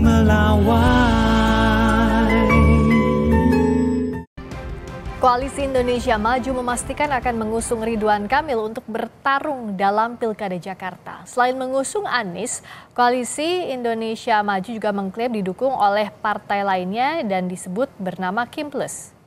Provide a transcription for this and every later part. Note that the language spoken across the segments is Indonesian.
melawai. Koalisi Indonesia Maju memastikan akan mengusung Ridwan Kamil untuk bertarung dalam Pilkada Jakarta. Selain mengusung Anies, Koalisi Indonesia Maju juga mengklaim didukung oleh partai lainnya dan disebut bernama Kim Plus.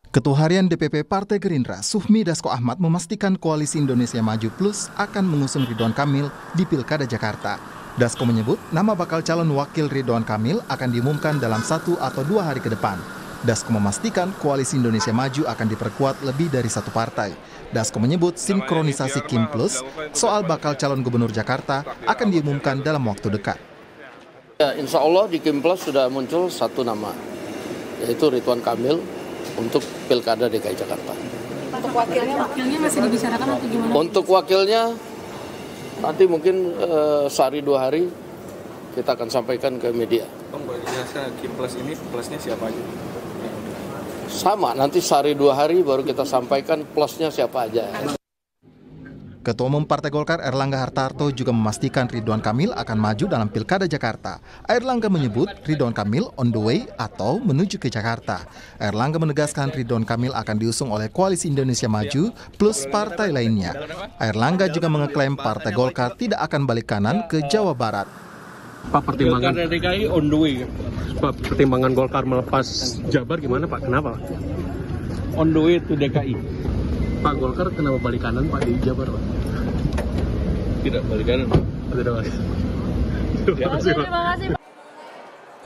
Ketua Harian DPP Partai Gerindra, Sufmi Dasko Ahmad memastikan Koalisi Indonesia Maju Plus akan mengusung Ridwan Kamil di Pilkada Jakarta. Dasko menyebut nama bakal calon wakil Ridwan Kamil akan diumumkan dalam 1 atau 2 hari ke depan. Dasko memastikan Koalisi Indonesia Maju akan diperkuat lebih dari 1 partai. Dasko menyebut sinkronisasi Kim Plus soal bakal calon gubernur Jakarta akan diumumkan dalam waktu dekat. Ya, insya Allah di Kim Plus sudah muncul 1 nama, yaitu Ridwan Kamil untuk Pilkada DKI Jakarta. Untuk wakilnya masih dibicarakan atau gimana? Untuk wakilnya nanti mungkin sehari 2 hari kita akan sampaikan ke media. Bang, biasa Kim Plus ini plusnya siapa aja? Sama, nanti sehari 2 hari baru kita sampaikan plusnya siapa aja. Ketua Umum Partai Golkar Airlangga Hartarto juga memastikan Ridwan Kamil akan maju dalam Pilkada Jakarta. Airlangga menyebut Ridwan Kamil on the way atau menuju ke Jakarta. Airlangga menegaskan Ridwan Kamil akan diusung oleh Koalisi Indonesia Maju plus partai lainnya. Airlangga juga mengeklaim Partai Golkar tidak akan balik kanan ke Jawa Barat. Pak, pertimbangan DKI on the way. Pak, pertimbangan Golkar melepas Jabar gimana Pak? Kenapa? On the way to DKI. Pak, Golkar kenapa balik kanan Pak di Jabar Pak? Tidak balik kanan, Pak. Tidak balik. Terima kasih.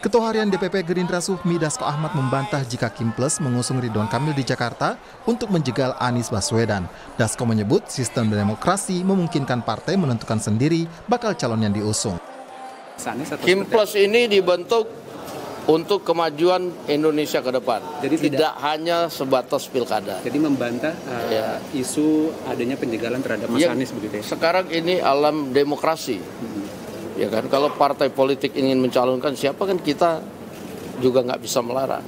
Ketua Harian DPP Gerindra Sufmi Dasko Ahmad membantah jika Kim Plus mengusung Ridwan Kamil di Jakarta untuk menjegal Anies Baswedan. Dasko menyebut sistem demokrasi memungkinkan partai menentukan sendiri bakal calon yang diusung. Kim Plus ini dibentuk untuk kemajuan Indonesia ke depan. Jadi tidak hanya sebatas pilkada. Jadi membantah isu adanya penjagalan terhadap Mas Anies begitu ya? Sekarang ini alam demokrasi. Ya kan, kalau partai politik ingin mencalonkan siapa kan kita juga nggak bisa melarang.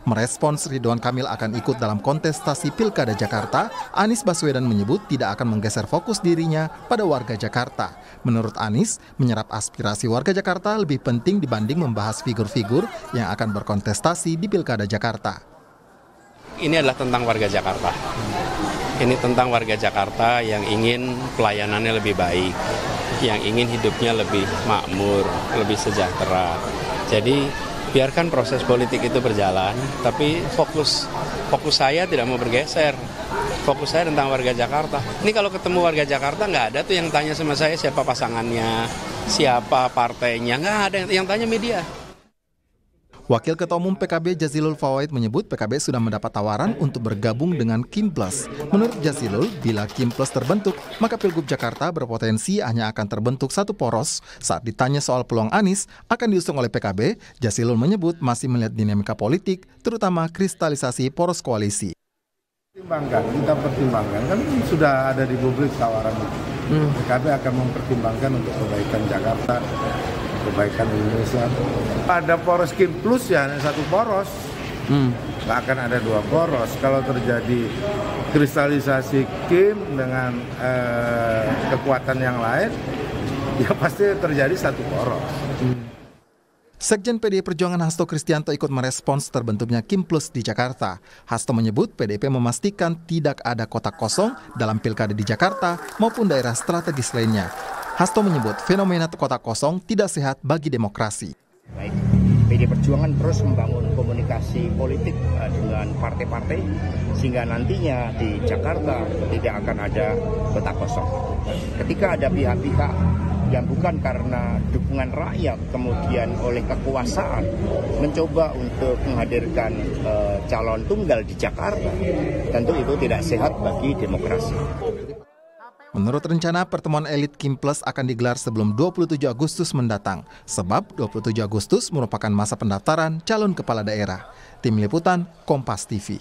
Merespons Ridwan Kamil akan ikut dalam kontestasi Pilkada Jakarta, Anies Baswedan menyebut tidak akan menggeser fokus dirinya pada warga Jakarta. Menurut Anies, menyerap aspirasi warga Jakarta lebih penting dibanding membahas figur-figur yang akan berkontestasi di Pilkada Jakarta. Ini adalah tentang warga Jakarta. Ini tentang warga Jakarta yang ingin pelayanannya lebih baik, yang ingin hidupnya lebih makmur, lebih sejahtera. Jadi biarkan proses politik itu berjalan, tapi fokus saya tidak mau bergeser. Fokus saya tentang warga Jakarta. Ini kalau ketemu warga Jakarta nggak ada tuh yang tanya sama saya siapa pasangannya, siapa partainya, nggak ada yang tanya media. Wakil Ketua Umum PKB Jazilul Fawait menyebut PKB sudah mendapat tawaran untuk bergabung dengan Kim Plus. Menurut Jazilul, bila Kim Plus terbentuk, maka Pilgub Jakarta berpotensi hanya akan terbentuk 1 poros. Saat ditanya soal peluang Anies akan diusung oleh PKB, Jazilul menyebut masih melihat dinamika politik, terutama kristalisasi poros koalisi. Kita pertimbangkan, kan sudah ada di publik tawaran itu. PKB akan mempertimbangkan untuk kebaikan Jakarta, kebaikan Indonesia. Pada poros Kim Plus ya hanya 1 poros, nggak akan ada 2 poros. Kalau terjadi kristalisasi Kim dengan kekuatan yang lain, ya pasti terjadi 1 poros. Sekjen PDI Perjuangan Hasto Kristianto ikut merespons terbentuknya Kim Plus di Jakarta. Hasto menyebut PDIP memastikan tidak ada kotak kosong dalam pilkada di Jakarta maupun daerah strategis lainnya. Hasto menyebut fenomena kotak kosong tidak sehat bagi demokrasi. Baik, PDI Perjuangan terus membangun komunikasi politik dengan partai-partai sehingga nantinya di Jakarta tidak akan ada kotak kosong. Ketika ada pihak-pihak yang bukan karena dukungan rakyat kemudian oleh kekuasaan mencoba untuk menghadirkan calon tunggal di Jakarta, tentu itu tidak sehat bagi demokrasi. Menurut rencana, pertemuan elit Kim Plus akan digelar sebelum 27 Agustus mendatang, sebab 27 Agustus merupakan masa pendaftaran calon kepala daerah. Tim Liputan, Kompas TV.